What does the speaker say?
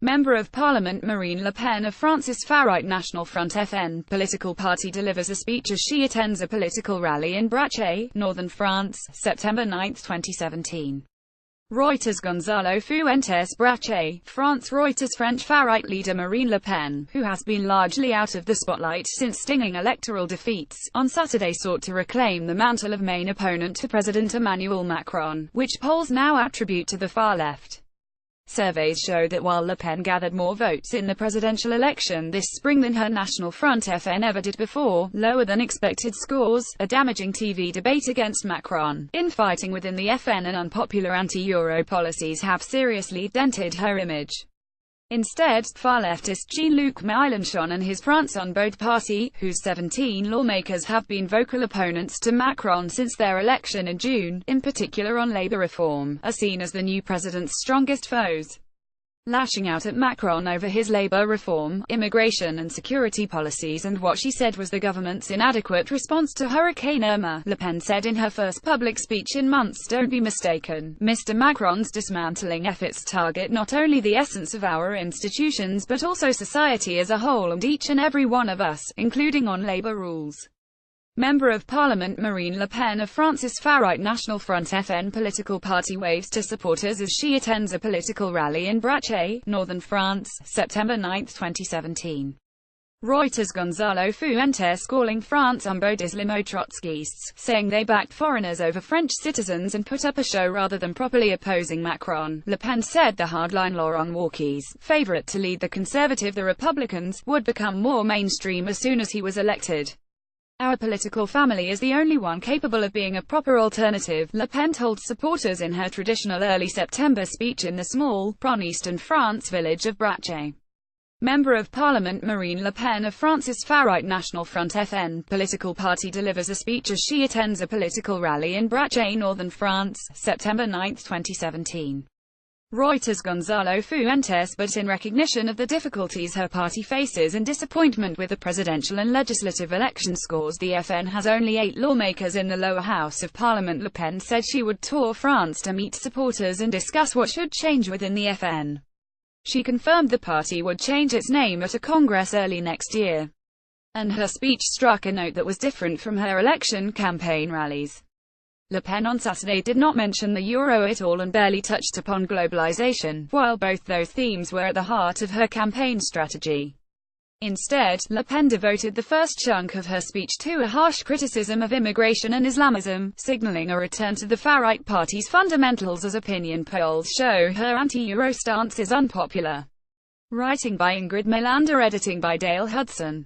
Member of Parliament Marine Le Pen of France's far-right National Front FN political party delivers a speech as she attends a political rally in Brachet, northern France, September 9, 2017. Reuters. Gonzalo Fuentes. Brachet, France. Reuters. French far-right leader Marine Le Pen, who has been largely out of the spotlight since stinging electoral defeats, on Saturday sought to reclaim the mantle of main opponent to President Emmanuel Macron, which polls now attribute to the far left. Surveys show that while Le Pen gathered more votes in the presidential election this spring than her National Front FN ever did before, lower than expected scores, a damaging TV debate against Macron, infighting within the FN and unpopular anti-Euro policies have seriously dented her image. Instead, far-leftist Jean-Luc Mélenchon and his France on Both party, whose 17 lawmakers have been vocal opponents to Macron since their election in June, in particular on labour reform, are seen as the new president's strongest foes. Lashing out at Macron over his labour reform, immigration and security policies and what she said was the government's inadequate response to Hurricane Irma, Le Pen said in her first public speech in months, "Don't be mistaken, Mr. Macron's dismantling efforts target not only the essence of our institutions but also society as a whole and each and every one of us, including on labour rules." Member of Parliament Marine Le Pen of France's far-right National Front FN political party waves to supporters as she attends a political rally in Brachet, northern France, September 9, 2017. Reuters. Gonzalo Fuentes. Calling France un beau Islamo-Trotskyists, saying they backed foreigners over French citizens and put up a show rather than properly opposing Macron. Le Pen said the hardline Laurent Wauquiez, favourite to lead the Conservative the Republicans, would become more mainstream as soon as he was elected. "Our political family is the only one capable of being a proper alternative," Le Pen told supporters in her traditional early September speech in the small, eastern France village of Brachet. Member of Parliament Marine Le Pen of France's far-right National Front FN political party delivers a speech as she attends a political rally in Brachet, northern France, September 9, 2017. Reuters. Gonzalo Fuentes. But in recognition of the difficulties her party faces and disappointment with the presidential and legislative election scores, the FN has only 8 lawmakers in the lower house of parliament. Le Pen said she would tour France to meet supporters and discuss what should change within the FN. She confirmed the party would change its name at a congress early next year. And her speech struck a note that was different from her election campaign rallies. Le Pen on Saturday did not mention the euro at all and barely touched upon globalization, while both those themes were at the heart of her campaign strategy. Instead, Le Pen devoted the first chunk of her speech to a harsh criticism of immigration and Islamism, signaling a return to the far-right party's fundamentals as opinion polls show her anti-Euro stance is unpopular. Writing by Ingrid Melander, editing by Dale Hudson.